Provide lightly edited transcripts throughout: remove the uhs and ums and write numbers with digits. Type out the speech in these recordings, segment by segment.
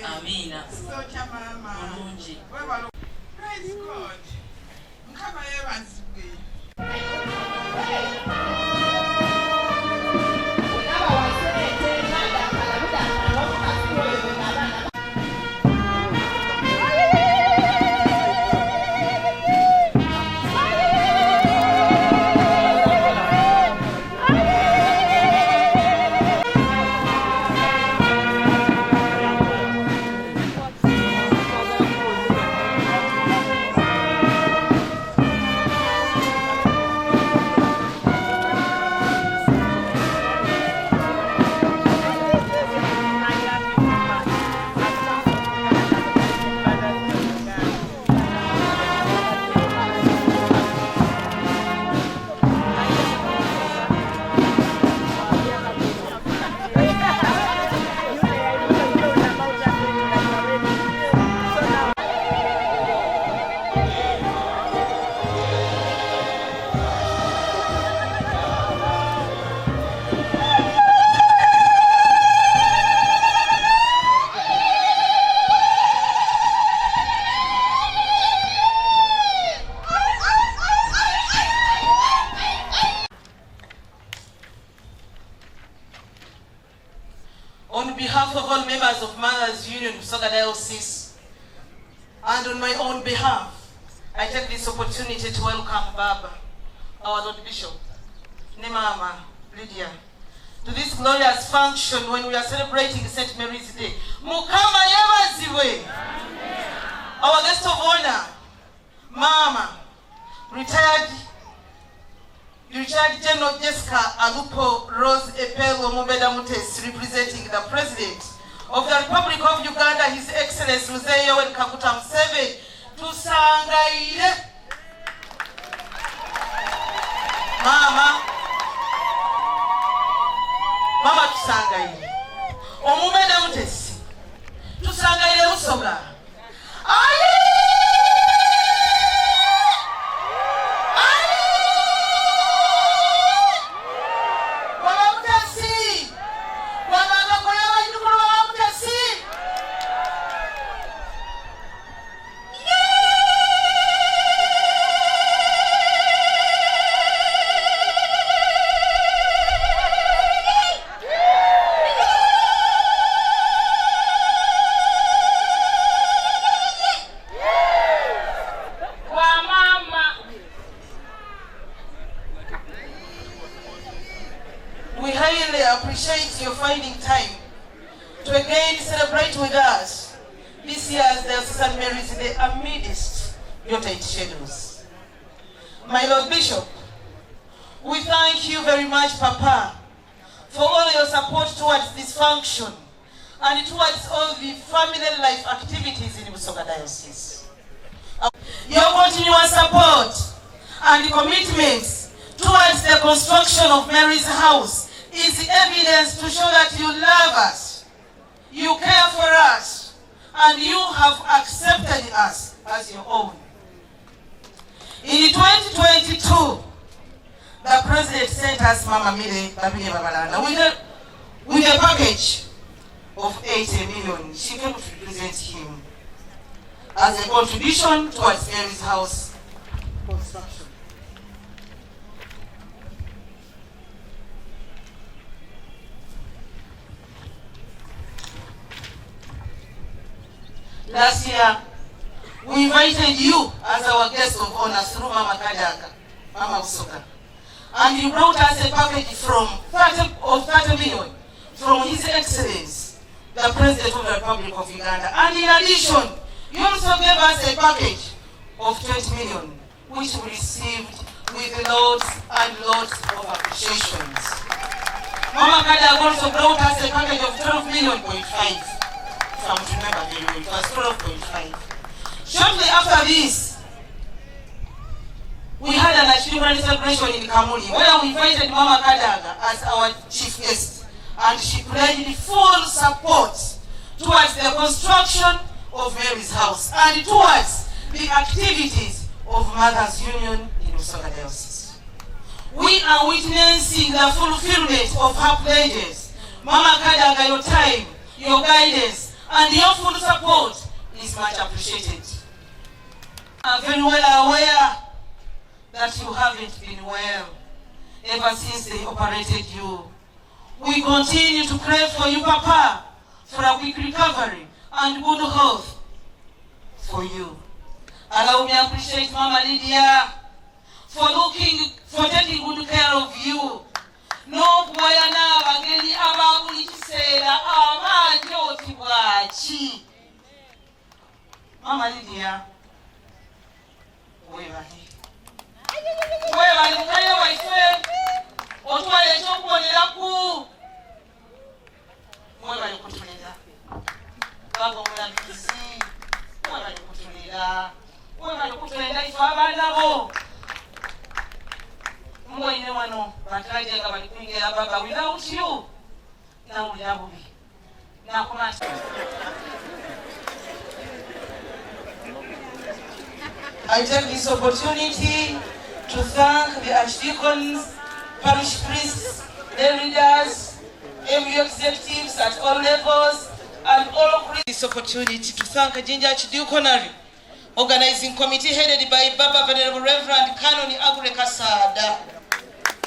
Amina. Praise God. On behalf of all members of Mothers Union Busoga Diocese, and on my own behalf, I take this opportunity to welcome Baba, our Lord Bishop, Mama Lydia, to this glorious function when we are celebrating St.Mary'S Day. Mukama yabaziwe. Our guest of honor, Mama, retired General Jesca Alupo Rose Epelo Mubeda Mutesi, representing the President of the Republic of Uganda, His Excellency Mzee Yoweri Kaguta Museveni, tusangaire. Mama tusangaire. Omubeda Mutesi, tusangaire Busoga. We highly appreciate you finding time to again celebrate with us this year's St.Mary'S Day amidst your tight schedules. My Lord Bishop, we thank you very much, Papa, for all your support towards this function and towards all the family life activities in Busoga Diocese. Your continuous support and commitments towards the construction of Mary's house is evidence to show that you love us, you care for us, and you have accepted us as your own. In 2022, the President sent us Mama Mire Babine Babalana with a package of 80 million. She came to represent him as a contribution towards Mary's house construction. Last year, we invited you as our guest of honor through Mama Kadaka, Mama Busoga, and you brought us a package from 30 million from His Excellency, the President of the Republic of Uganda. And in addition, you also gave us a package of 20 million, which we received with lots and lots of appreciations. Mama Kadaka also brought us a package of 12.5 million. I don't remember very well. It was 12.5. Shortly after this, we had an achievement celebration in Kamuli where we invited Mama Kadaga as our chief guest, and she pledged full support towards the construction of Mary's house and towards the activities of Mothers Union in Busoga Diocese. We are witnessing the fulfillment of her pledges. Mama Kadaga, your time, your guidance, and your full support is much appreciated. I'm very well aware that you haven't been well ever since they operated you. We continue to pray for you, Papa, for a quick recovery and good health for you. Allow me to appreciate Mama Lydia for taking good care of you. No kubayana abageni ababuli kiseera abangi oti bwaki. Mama Lydia, webale mukaye waife otwale ekyokuboneraku. Mwebale kutulira baba omulamuzi, mwebale kutulira, mwebale kutulira ife abaana bo. Mwoine wano bataje nga bali kuingira baba, without you nawulira bubi nakumasa. I take this opportunity to thank the archdeacons, parish priests, the leaders, every executives at all levels, and all priests. This opportunity to thank Jinja Archdeaconry Organizing Committee headed by Baba Venerable Reverend Canon Agure Kasada,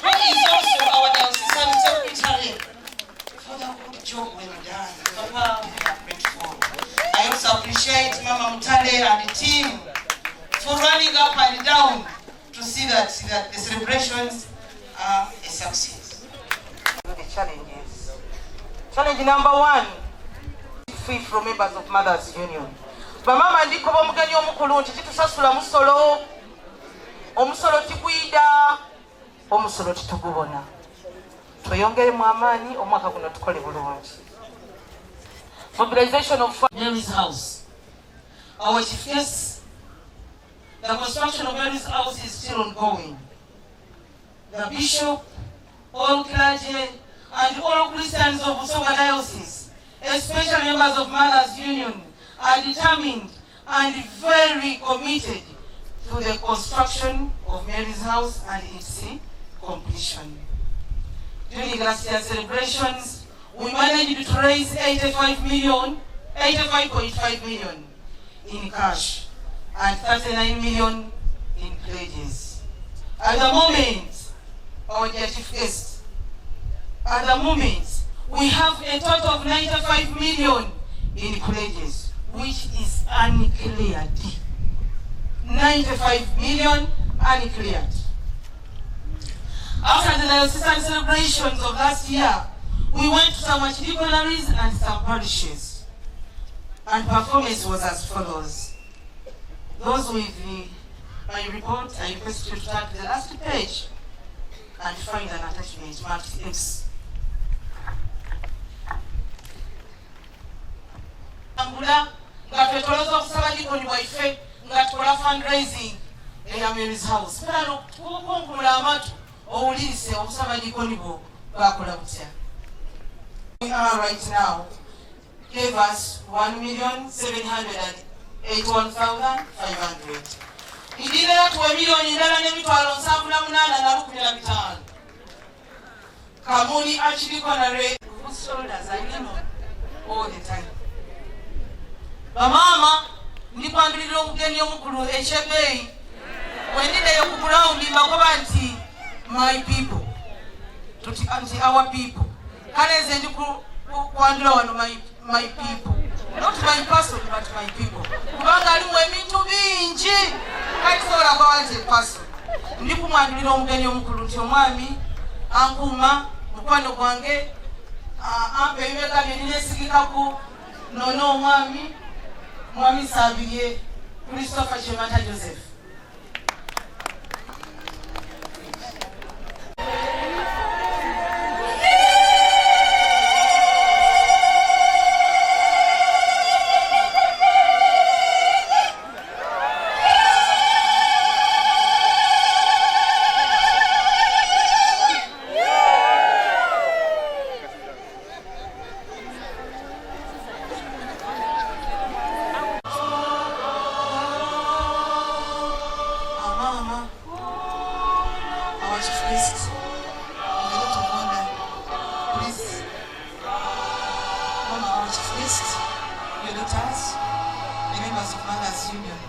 who is also our diocesan secretary, for the good job well done. Papa, we are grateful. I also appreciate Mama Mutale and the team for running up and down to see that the celebrations are a success. The challenges. Challenge number 1, free from members of Mothers Union. Bamama ndiko bamugenyi omukulu nti titusasula musolo, omusolo tigwida, omusolo titugubona. Tweyongere mu amaani omwaka guno tukole bulungi. Mobilization of Mary's house. Our chief guest, the construction of Mary's house is still ongoing. The bishop, all clergy, and all Christians of Busoga Diocese, especially members of Mothers Union, are determined and very committed to the construction of Mary's house and its completion. During last year's celebrations, we managed to raise 85.5 million in cash and 39 million in pledges. At the moment, our dear chief guest, at the moment, we have a total of 95 million in pledges, which is uncleared. 95 million uncleared. After the diocesan celebrations of last year, we went to some archdeaconries and some parishes, and performance was as follows. Those with my report, I request you to turn to the last page and find an attachment marked X. Angula, nga twetoloza okusaba dikoni waife, nga tukola fundraising eya Mary's house. Pero tukunkula amatu owulise okusaba dikoni bo bakola butya. We are right now gave us 1,781,500. Idira tuwe milioni ndala n'emitwalo 7,815. Kamuli Archdeaconry whose shoulders are leaning all the time. Bamama ndipandulira omugeni omukulu ekyebbeeyi wendideyo ku ground mbakoba nti my people tuti anti our people kale nze ndi kwandula wano my people, not my person but my people, kubanga alimu ebintu bingi kati sobola kwa nze person ndi kumwandulira omugeni omukulu nti omwami ankuuma mukwano gwange ampa ebibega bye ninesigikaku nono omwami Mwami Sabiye, Christopher Chemata Joseph. our chief guest, with a lot of honor, please honor our chief guest, your daughters, the members of Mothers Union.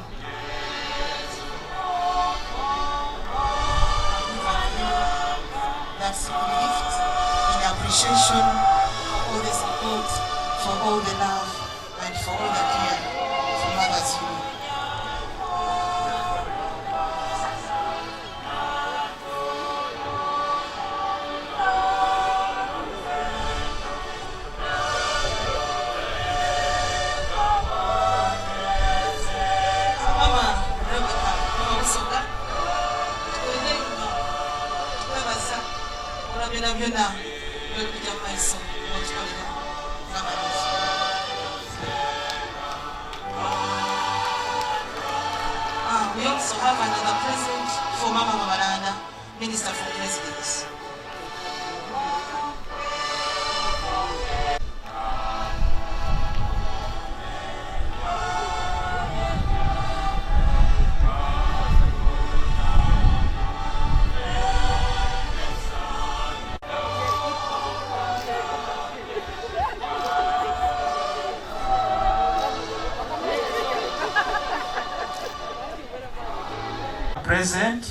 That's a gift in appreciation for all the support, for all the love, and for all the care for Mothers Union. Mama Busoga, we also have another present for Mama Mamarana, Minister for Presidents. Present,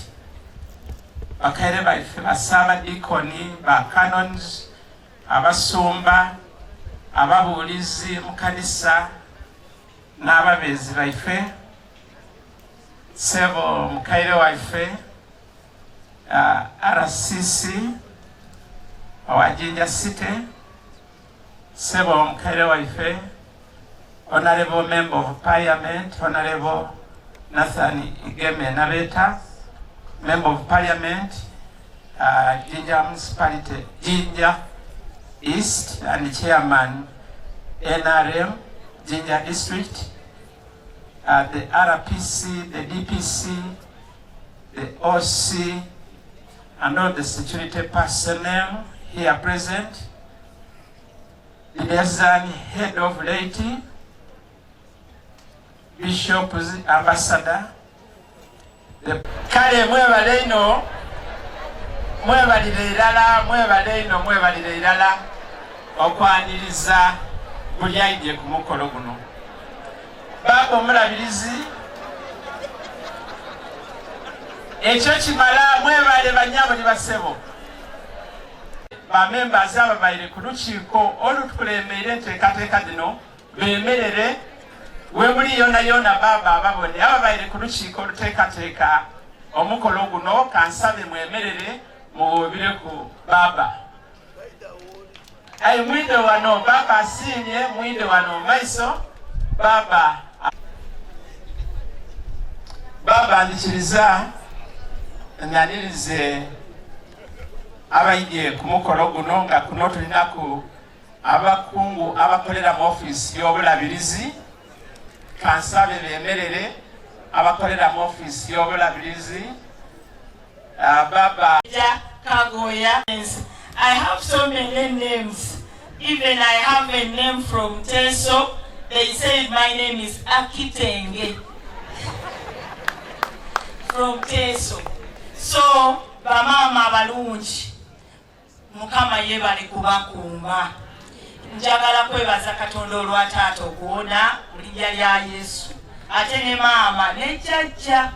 bakaire baife basaba dikoni, ba canons, abasumba, ababulizi mu kanisa n'ababezi baife, sebo mukaire waife, RCC Awajinja City, sebo mukaire waife, Honorable Member of Parliament, Honorable Nathan Igeme Nabeta, Member of Parliament, Jinja Municipality, Jinja East, and Chairman NRM, Jinja District, the RPC, the DPC, the OC, and all the security personnel here present, the Desian Head of Laity, Bishop, Ambassador, the Kale Mwebaleino, Mwebaleino, okwaniriza buli aidye ku mukolo guno. Baba omulabirizi, ekyo kimala mwebale banyabo ne basebo. Bamembers ababaire ku lukiiko olutukulemere enteekateeka zino beemerere we muli yona baba ababone ababaire ku lukiiko oluteekateeka omukolo guno kansabe mwemerere muwubire ku baba. Ai mwinde wano baba asinye, mwinde wano maiso baba ndikiriza nyanirize abaidye ku mukolo guno nga kuno tulinaku abakungu abakolera mu office y'obulabirizi kansabe bemerere abakolera mu office y'obulabirizi baba Kagoya. I have so many names. Even I have a name from Teso. They said my name is Akitenge from Teso. So bamama balungi mukama yebali kubakuuma. Njagala kwebaza Katonda olwataata okuwona mu linnya lya Yesu. Ate ne maama ne jjajja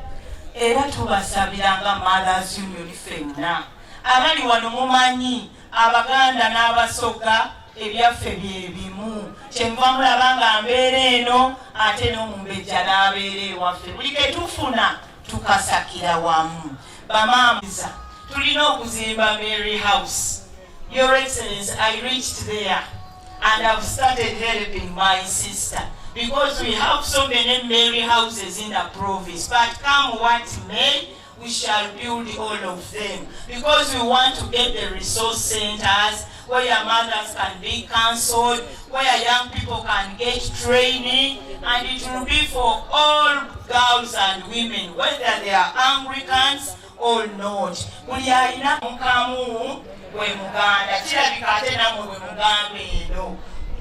era tubasabiranga Mothers Union ffenna. Abali wano mumanyi Abaganda n'Abasoga ebyaffe bye bimu. Kyenva mulaba nga mbeera eno ate n'omumbejja n'abeera ewaffe. Buli ke tufuna tukasakira wamu. Bamaamiza tulina okuzimba Mary House. Your Excellency, I reached there and I've started helping my sister because we have so many Mary houses in the province. But come what may, we shall build all of them because we want to get the resource centers where mothers can be counseled, where young people can get training, and it will be for all girls and women, whether they are Anglicans or not.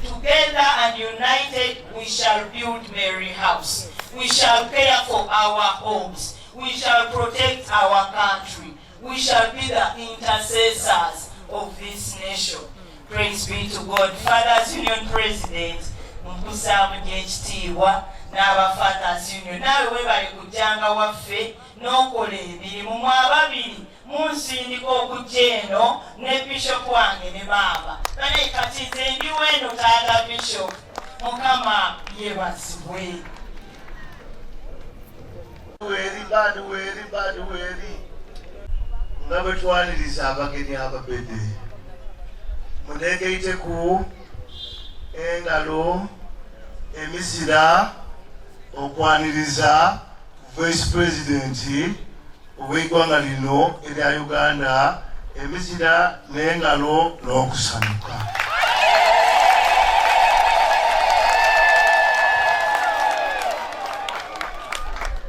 Together and united, we shall build Mary House. We shall care for our homes. We shall protect our country. we shall be the intercessors of this nation. Praise be to God. Fathers Union President, Mkusamu Jechitiwa, Naba Fathers Union. Nawe webali kujanga waffe, nokole emirimu mwababiri, munsindiko okujeno, ne Bishop wange ne baba. Bane kati nze ndi weno taata Bishop, Mukama yebazibwe. Weri. Ngabe twaniriza abagenyi ababede. Munegeite ku engalo emizira okwaniriza Vice President ow'eggwanga lino erya Uganda, emizira n'engalo n'okusanuka.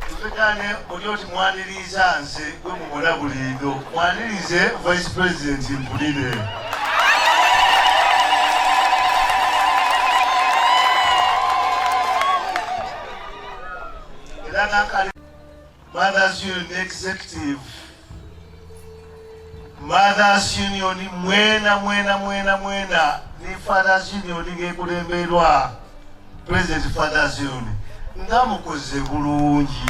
Tufekane olyoti mwaniriza nze gwe mukola bulindo, mwanirize Vice President mpulire. Mothers Union Executive, Mothers Union mwena ni Fathers Union ngekulemberwa President Fathers Union nga mukoze bulungi.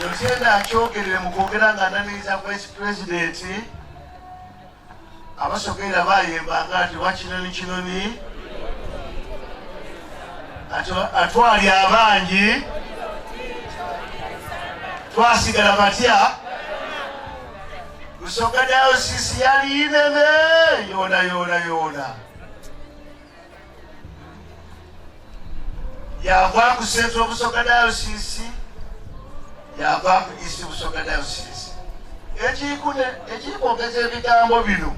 Notenda akyogerere mukwogera nga ananiza Vice President abasokera bayembanga ati wakinoni atwali abangi twasigala batya. Busoga Diocese yali inene yona yava ku Central Busoga Diocese, yava ku East Busoga Diocese. Ekikwogeza ebigambo bino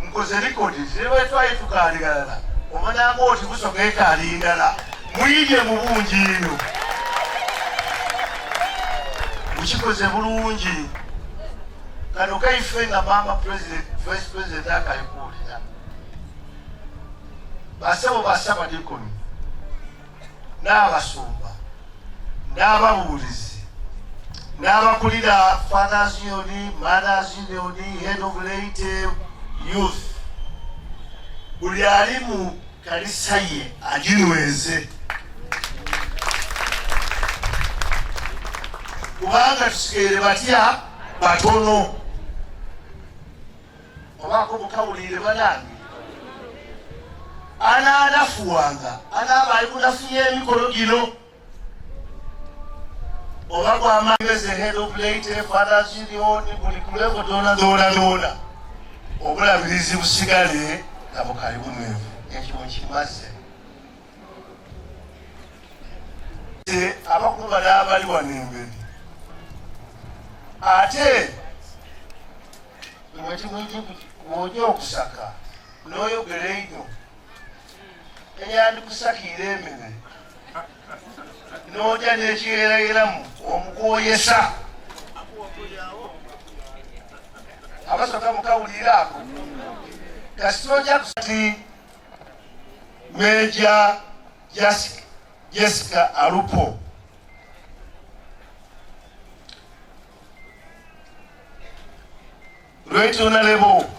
nkoze likodi zibe twayitukaaligalala omananga oti Busoga ekaalindala mwibye mu bungi ino mukikoze bulungi. Kano kaife nga mama President, Vice President akayikuulira basabo basaba dikoni n'abasumba n'ababuulizi n'abakulira Fathers Union, Mothers Union, Head of Late Youth, buli ali mu kanisa ye aginyweze, kubanga tusigaire batya batono. Obako mukawulire banange anafuwanga anabaali kunafuya emikolo gino oba gwamageze Head of Late Fathers Union buli kulevo doona obulabirizi busigale nga bukali bunwevu. Ekyo kimaze abakulu bali abali wano emberi ate mwojja okusaka n'oyogera eno eyandikusakiira emere n'ojja n'ekiyerayeramu omugoyesa abasoka mukawulire ako kasita ojja kusati Major Jesca Alupo Right Honorable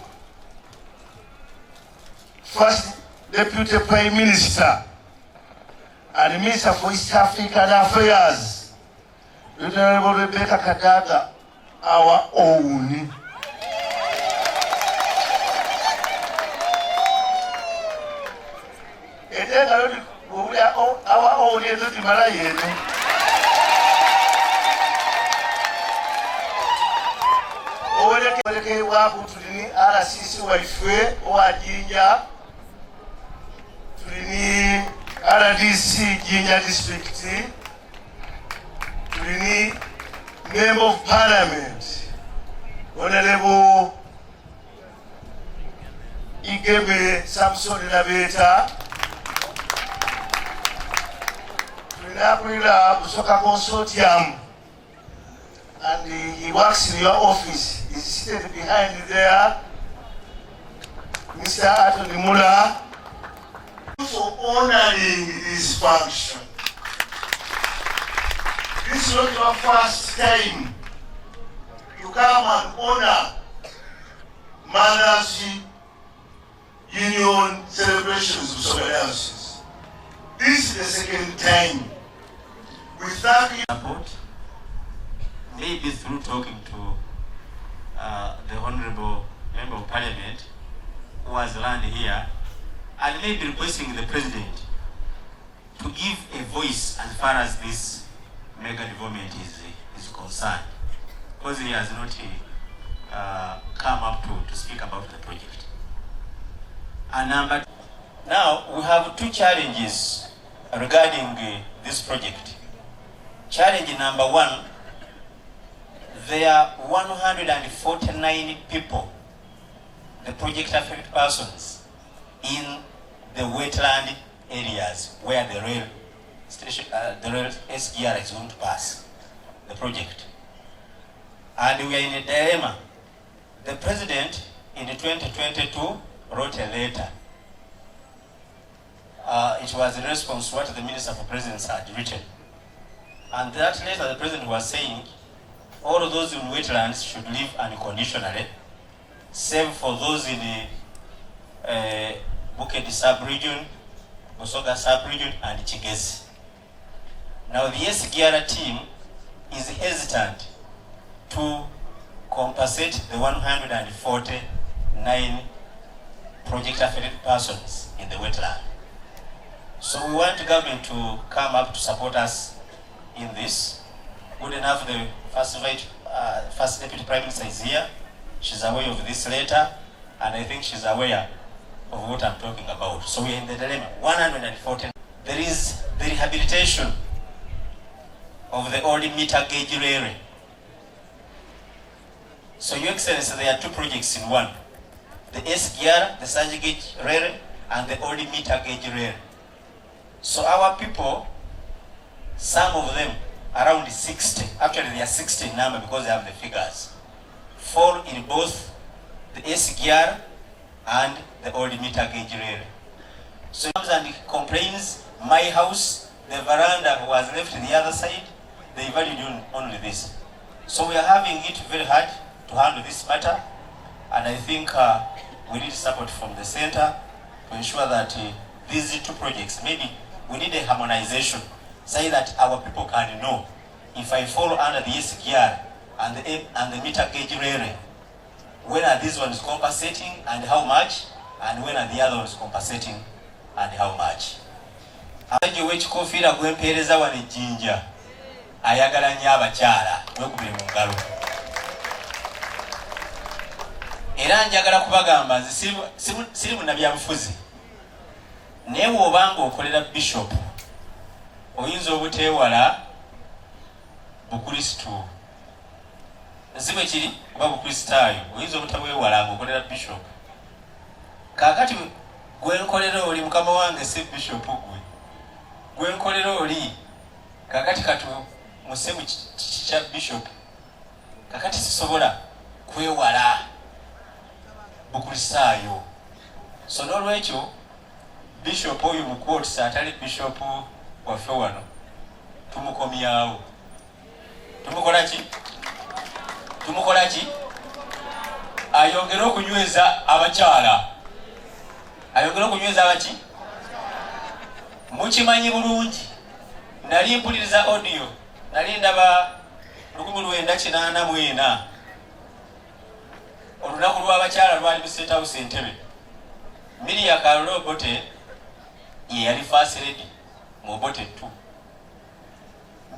First Deputy Prime Minister and Minister for East African Affairs, Right Honorable Rebecca Kadaga, our own. And then our own is the Malayan. Oleke wabu tulini RCC waife wa Jinja, tulini RDC Jinja District, tulini Member of Parliament, Honorable Igebe Samson Nabeta, tulini Aprila Busoga Consortium, and he works in your office. He's seated behind there, Mr. Anthony Muller, for honoring this function. This is not your first time to come and honor Mothers Union celebrations of Busoga Diocese. This is the second time. We thank you. Support, maybe through talking to the Honorable Member of Parliament who has landed here, and maybe requesting the President to give a voice as far as this mega development is concerned, because he has not come up to speak about the project. And now we have two challenges regarding this project. Challenge number one, there are 149 people, the project affected persons, in the wetland areas where the rail station, the rail SGR is going to pass the project. And we are in a dilemma. The President in 2022 wrote a letter. It was in response to what the Minister for Presidency had written. And that letter, the President was saying all of those in wetlands should live unconditionally, save for those in the Bukedi sub-region, Busoga sub-region, and Chigezi. Now the SGR team is hesitant to compensate the 149 project affected persons in the wetland. So we want the government to come up to support us in this. Good enough, the first Deputy Prime Minister is here. She's aware of this letter, and I think she's aware of what I'm talking about. So we're in the dilemma. 114. There is the rehabilitation of the old meter gauge railway. So, Your Excellency, there are two projects in one. The SGR, the surge gauge railway, and the old meter gauge railway. So our people, some of them, around 60, actually they are 60 in number because they have the figures, fall in both the SGR and the old meter gauge railway. So he comes and complains, my house, the veranda was left on the other side, they valued only this. So we are having it very hard to handle this matter, and I think we need support from the center to ensure that these two projects, maybe we need a harmonization, so that our people can know if I fall under the SGR and the meter gauge railway, when are these ones compensating and how much, and when are the other ones compensating and how much. Abaje wekikofira gwempereza wane jinja ayagala nnyo abakyala wekubire mu ngalo. Era njagala kubagamba nze siri munnabyabufuzi, naye bw'obanga okolera bishop oyinza obuteewala bukristu, si bwe kiri oba bukristaayo, oyinza obutabwewala ng'okolera bishop. Kaakati gwenkolera oli mukama wange si bishop gwe, gwenkolera oli kaakati katu muse mu kya bishop, kaakati sisobola kwewala bukristaayo. So n'olwekyo bishop oyo mu quotes atali bishop waffe wano tumukomyawo. Tumukola ki? Ayongera okunyweza abakyala. Ayongera okunyweza abaki? Mukimanyi bulungi. Nali mpuliriza audio. Nali ndaba 1984. Olunaku lw'abakyala lwali mu State House Entebbe. Jesca Alupo ye yali first lady mu Obote 2.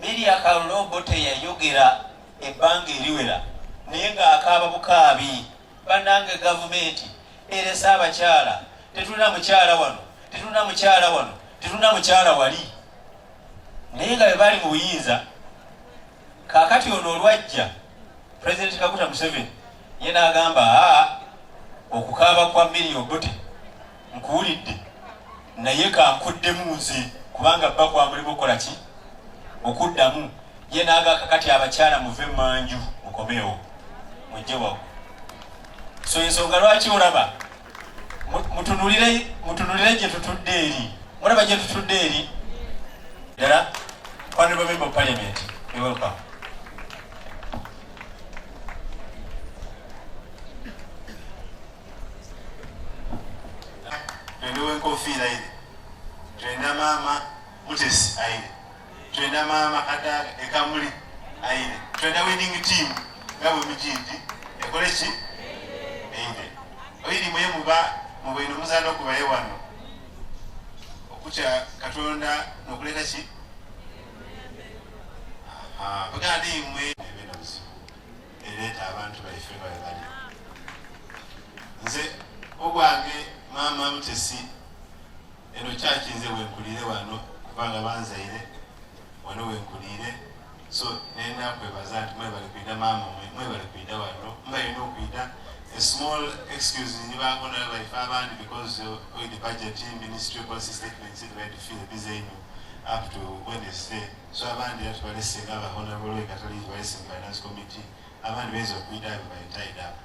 Jesca Alupo yayogera ebbanga eriwera naye ng'akaaba bukaabi, bannange gavumenti eresa abakyala, tetulina mukyala wano, tetulina mukyala wano, tetulina mukyala wali. Naye nga bwe bali mu buyinza, kaakati ono olwajja President Kaguta Museveni ye n'agamba okukaaba kwa Mary Obote nkuwulidde, naye kankuddemu nze kubanga bba kwamulimo okukola ki? Okuddamu. Ye n'agamba kati abakyala muve manju mukomewo mujjewawo. So ensonga lwaki olaba mutunulire gye tutudde eri, mulaba gye tutudde eri ddala. Honorable Member of Parliament, You're welcome. Twende kofira ile. Twenda mama Mutesi aile. Twenda mama kata ekamuli aile. Twenda winning team ngabo mijindi ekolechi aile. Oyiri mwe muba mubino muzano kubaye wano. Okucha katonda nokuleta chi? Bagandi mwe ebinozi. Eleta abantu baife bali. Nze ogwange mama Mutesi eno chachi nze wenkulire wano kubanga banzaire wano wenkulire so nenda kwebaza nti mwe bali kwida mama mwe bali kwida wano mbaye no kwida a small excuse ni bangona baife abandi because with the budget team ministry policy statements it went to feel busy up to Wednesday so abandi ati balesenga aba honorable Catholic Vice Finance Committee abandi bezo kwida by tied up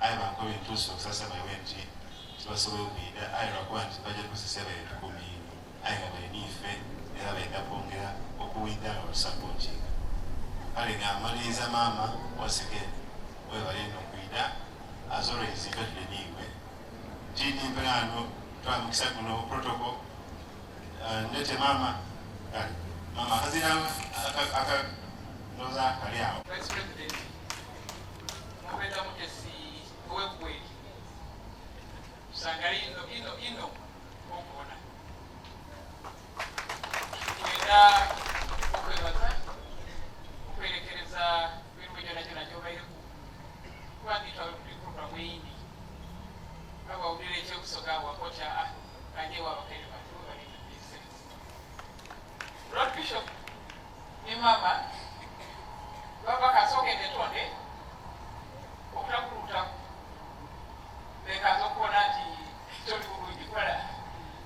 I banko bintuso sasa bayenti basobola okwida ayira kuba nti bajja kuseseba etukumi ayinga baliniife era bayinga bongera okuwida nga batusapootinga kale ng'amaliriza maama waseke webali eno okwida azolwezi gatuleniigwe tidimpe ano twamukisa guno protocol ndete maama kale maama akazina akanoza kali awo Vice President Mubenda Mutesi owekubweri Sangari ino okubona era okwebaza okwerekereza birimu gyona gyobaireko kubangitwa kuli program eyindi abawulira ekyokusoga wakotya kanje wabakaire batu balina Lord Bishop ne mama baba kasogende tonde okutakulutaku bekaza okubona nti toli bulungi kola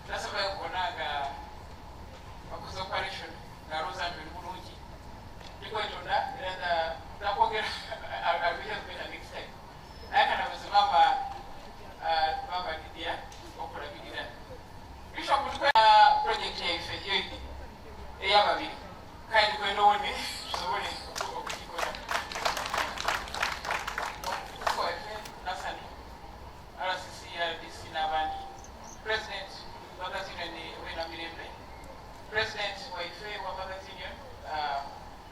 tasobola okubonaga bakoze operation nga roza nti oli bulungi nikwetonda era nakwogera abiyazbeta next time naye kanabuzi mama Lydia okulabirira Bishop tukwena project yaife yoidi eyababiri kale nikwendowone tusobole okugikola President Magazine Wena Mirembe, President Waife wa Magazine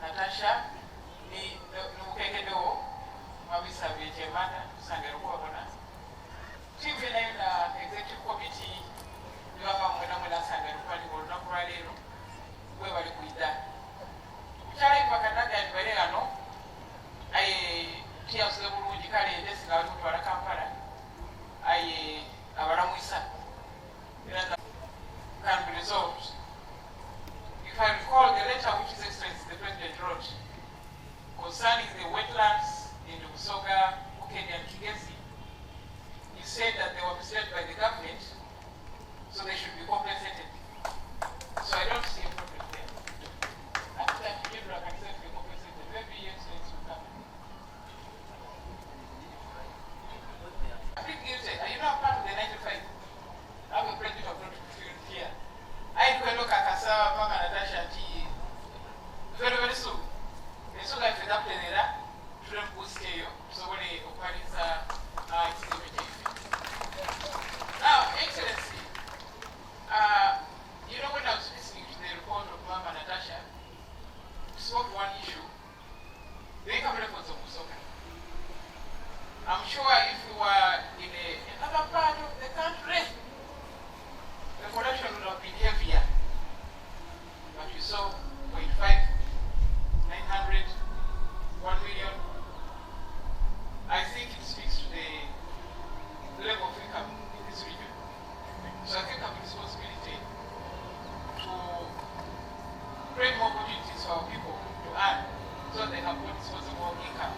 Natasha ni nukekedo mabisa vijemana sangero kuwabona TV na executive committee niwama mwena sangero kwa ni nakuralero we bali kuida kuchara ipakanaga ni bale ano aye tia sule bulungi kale ndesi nga wali kutwala Kampala aye abaramuisa can be resolved. If I recall the letter which His Excellency the President wrote concerning the wetlands in Busoga, Ukeni and Kigesi, he said that they were misled by the government, so they should be compensated. So I don't see a problem there. After that, you can say to be compensated. Maybe His Excellency will come. I think are you not part of the 95? I'm a president of not here. I do look at Kasa, Mama Natasha, very soon. So I fed up the Nera, Trump will stay, so when he operates now, Excellency, you know, when I was listening to the report of Mama Natasha, we spoke one issue. They come for some Busoga. I'm sure if you were in another part of the country, the production would have been heavier. But you saw 0.5, 900, 1 million. I think it speaks to the level of income in this region. So I think I have a responsibility to create more opportunities for our people to earn so they have more disposable income.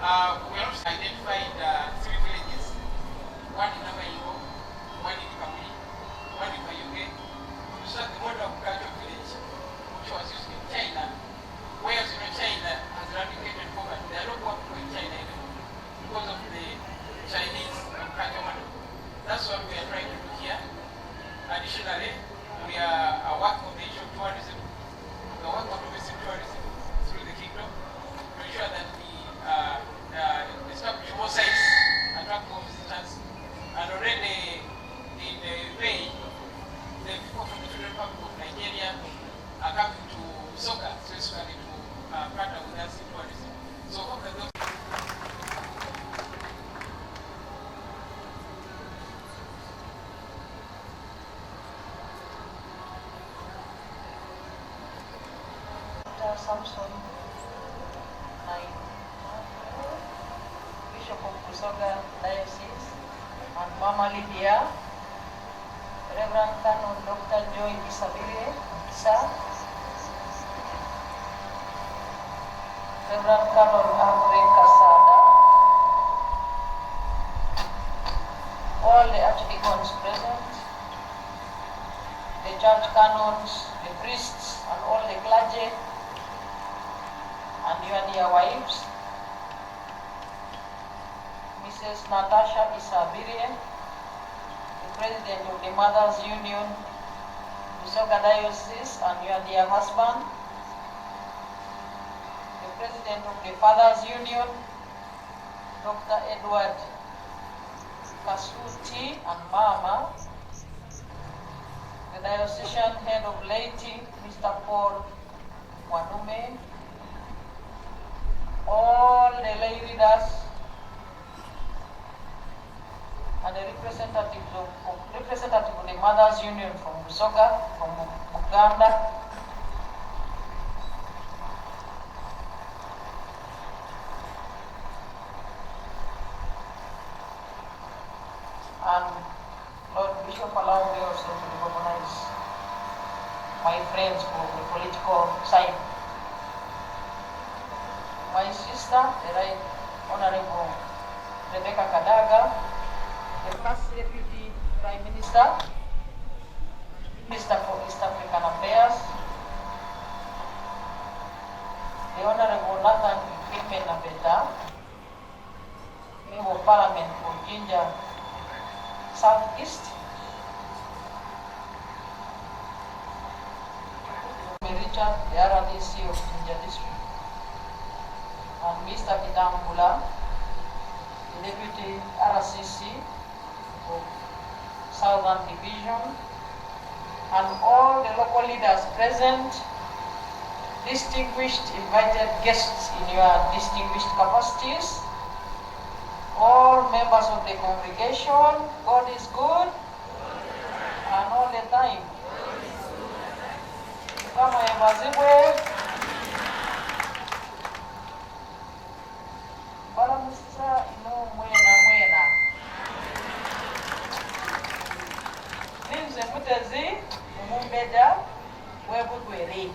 We also identified 3 villages, one in Namayo, one in Kamui, one in Mayuge, to start the model of cultural village, which was used in China, whereas China has eradicated poverty. There are no poor people in China anymore because of the Chinese cultural model. That's what we are trying to do here. Additionally, we are working on the issue of tourism. We are working on domestic tourism. Samson, Bishop of Busoga Diocese, and Mama Lydia, Reverend Canon Dr. Joy Isabelle, sir, Reverend Canon Andre Casada, all the archdeacons present, the church canons, the priests, and all the clergy, and your dear wives, Mrs. Natasha Isabelle, the President of the Mothers Union, Busoga Diocese, and your dear husband, the President of the Fathers Union, Dr. Edward Kasuti and Mama, the Diocesan Head of Laity, Mr. Paul Wanume, all the lay leaders, and the representatives of the Mothers Union from Busoga, from Uganda, and Lord Bishop, allow me also to recognize my friends from the political side. My sister, the Right Honorable Rebecca Kadaga, the First Deputy Prime Minister, Minister for East African Affairs, the Honorable Nathan Kimenabeta, Member of Parliament for Jinja Southeast, Richard, the RDC of Jinja District, and Mr. Kitambula, the Deputy RCC of Southern Division, and all the local leaders present, distinguished invited guests in your distinguished capacities, all members of the congregation. God is good and all the time. Kama yabazibwe bala musa ino mwena ninze mutezi umumbeda webugwere.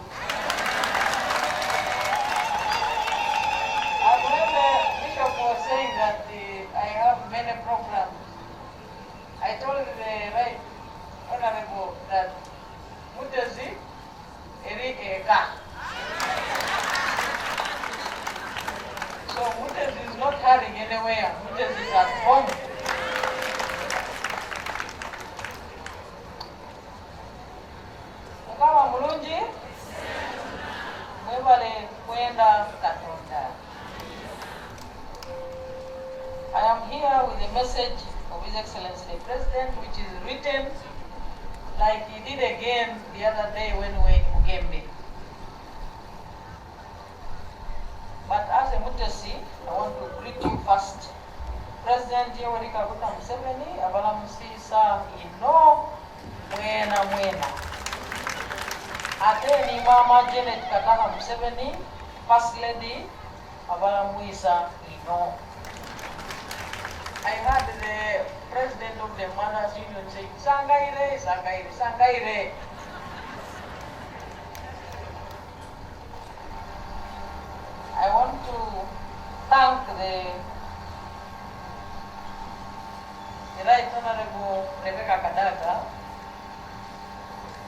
I remember Bishop was saying that I have many programs. I told the Right Honorable that Mutezi eri eka. So Mutezi is not hurrying anywhere. Mutezi is at home. Kama mulungi mwebale kwenda Katonda. I am here with a message of His Excellency the President, which is written like he did again the other day when we were in Ugembe. But as a Mutesi, I want to greet you first. President Yoweri Kaguta Museveni, abala musisa ino mwena. Ate ni Mama Janet Kataka Museveni, First Lady, abala muisa ino. I heard the President of the Mothers Union say, Sangaire. I want to thank the Right Honorable Rebecca Kadaga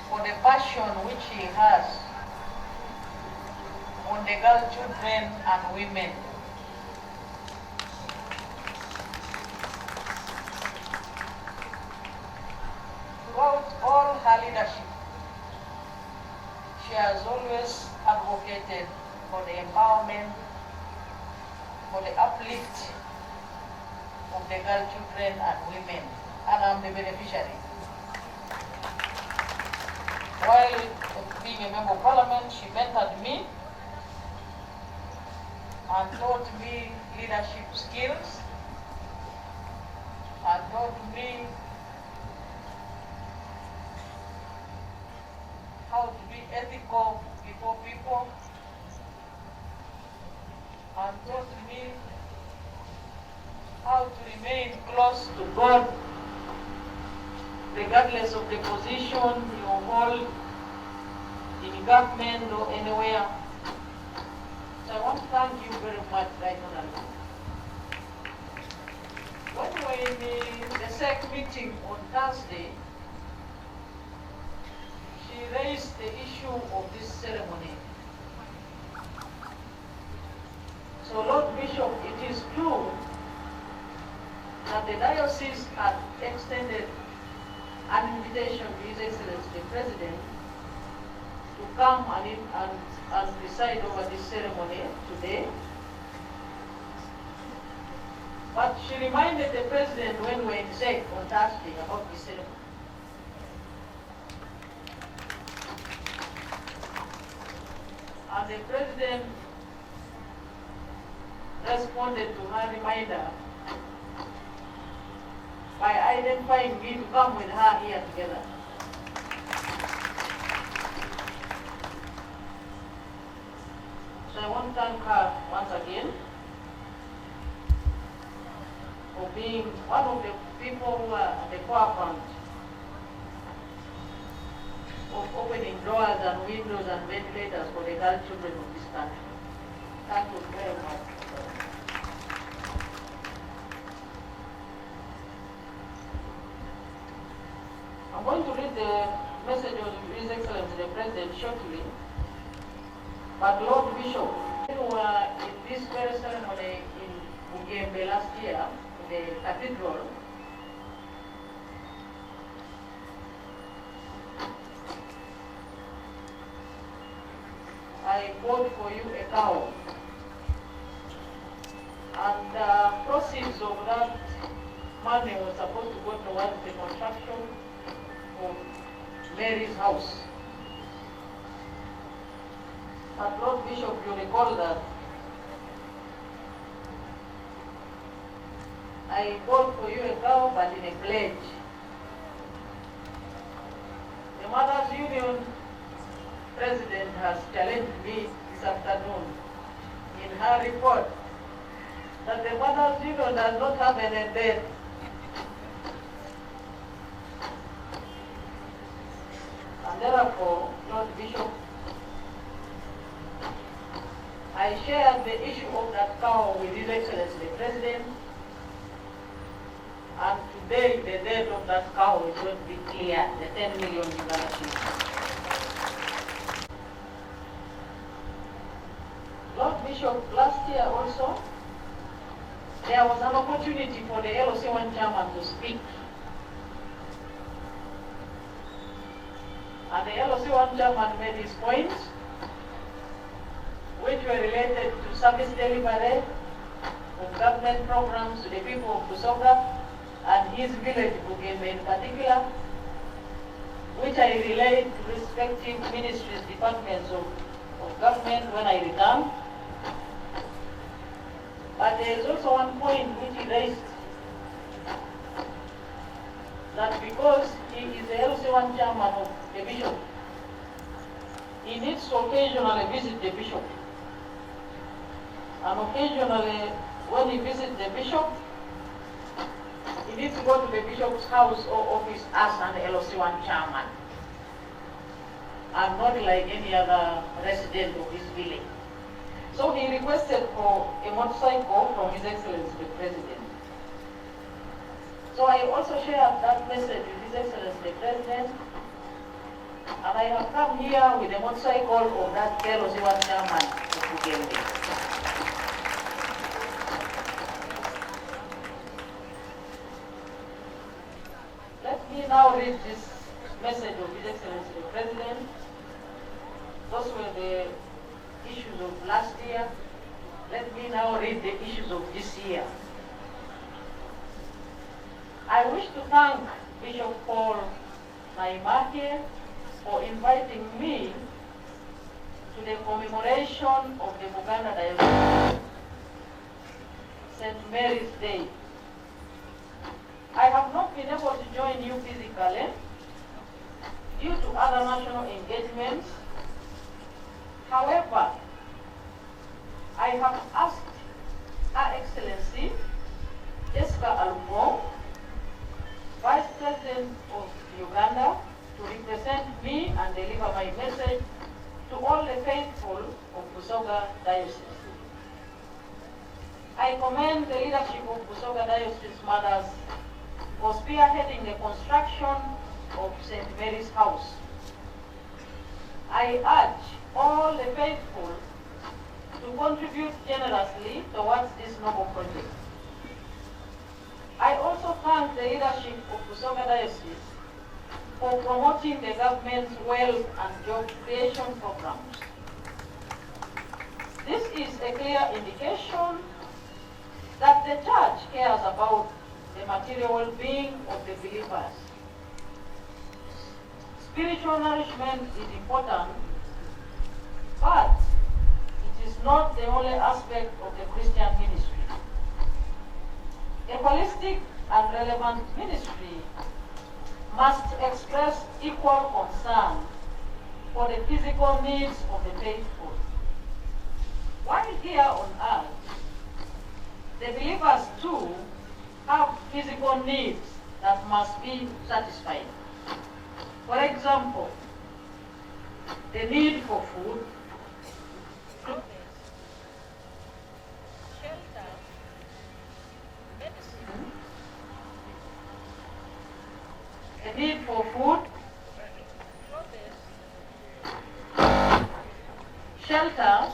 for the passion which he has on the girl children and women. Throughout all her leadership, she has always advocated for the empowerment, for the uplift of the girl children and women, and I'm the beneficiary. While being a member of parliament, she mentored me and taught me leadership skills and taught me how to be ethical before people and taught me how to remain close to God regardless of the position you hold in government or anywhere. So I want to thank you very much, Right Honorable. When we were in the SEC meeting on Thursday, she raised the issue of this ceremony. So, Lord Bishop, it is true that the diocese had extended an invitation to His Excellency the President to come and preside over this ceremony today. But she reminded the President when we were in SEC on Thursday about this ceremony. And the President responded to her reminder by identifying me to come with her here together. So I want to thank her once again for being one of the people who are at the forefront of opening doors and windows and ventilators for the girl children of this country. Thank you very much. I'm going to read the message of His Excellency the President shortly. But Lord Bishop, we were in this very ceremony in Bugembe last year, in the cathedral. I bought for you a cow. And proceeds of that money was supposed to go towards the construction of Mary's house. But Lord Bishop, you recall that I bought for you a cow, but in a pledge. The Mothers Union President has challenged me this afternoon in her report that the Mothers Union does not have any debt. And therefore, Lord Bishop, I shared the issue of that cow with His Excellency the President, and today the debt of that cow is going to be cleared, the 10 million Uganda shillings. Lord Bishop, last year also, there was an opportunity for the LOC1 chairman to speak. And the LOC1 chairman made his points, which were related to service delivery of government programs to the people of Busoga and his village, Bugembe in particular, which I relayed to respective ministries, departments of government when I returned. But there is also one point which he raised, that because he is the LC1 chairman of the bishop, he needs to occasionally visit the bishop. And occasionally, when he visits the bishop, he needs to go to the bishop's house or office as an LOC1 chairman, and not like any other resident of his village. So he requested for a motorcycle from His Excellency the President. So I also shared that message with His Excellency the President, and I have come here with a motorcycle of that LOC1 chairman of Bugembe. Let me now read this message of His Excellency the President. Those were the issues of last year. Let me now read the issues of this year. I wish to thank Bishop Paul Naimake for inviting me to the commemoration of the Busoga Diocese St.Mary'S Day. I have not been able to join you physically due to other national engagements. However, I have asked Excellency Jesca Alupo, Vice President of Uganda, to represent me and deliver my message to all the faithful of Busoga Diocese. I commend the leadership of Busoga Diocese Mothers for spearheading the construction of St.Mary'S house. I urge all the faithful to contribute generously towards this noble project. I also thank the leadership of Busoga Diocese for promoting the government's wealth and job creation programs. This is a clear indication that the Church cares about the material well-being of the believers. Spiritual nourishment is important, but it is not the only aspect of the Christian ministry. A holistic and relevant ministry must express equal concern for the physical needs of the faithful. While here on earth, the believers too have physical needs that must be satisfied. For example, the need for food, shelter, medicine, the need for food, shelter,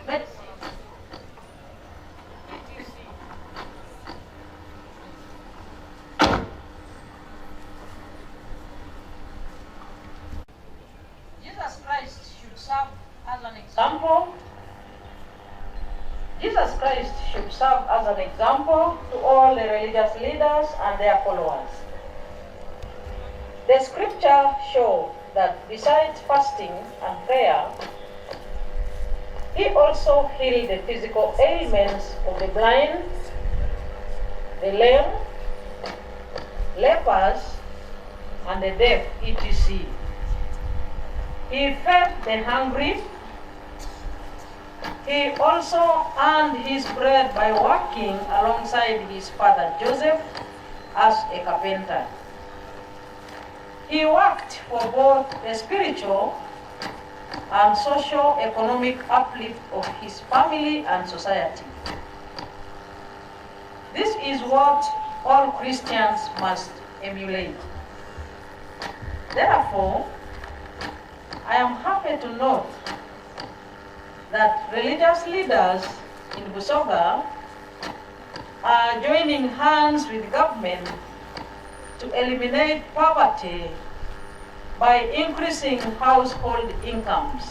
medicine, Jesus Christ should serve as an example. Jesus Christ should serve as an example to all the religious leaders and their followers. The scripture shows that besides fasting and prayer, he also healed the physical ailments of the blind, the lame, lepers, and the deaf, etc. He fed the hungry. He also earned his bread by working alongside his father Joseph as a carpenter. He worked for both the spiritual and socio-economic uplift of his family and society. This is what all Christians must emulate. Therefore, I am happy to note that religious leaders in Busoga are joining hands with government to eliminate poverty by increasing household incomes.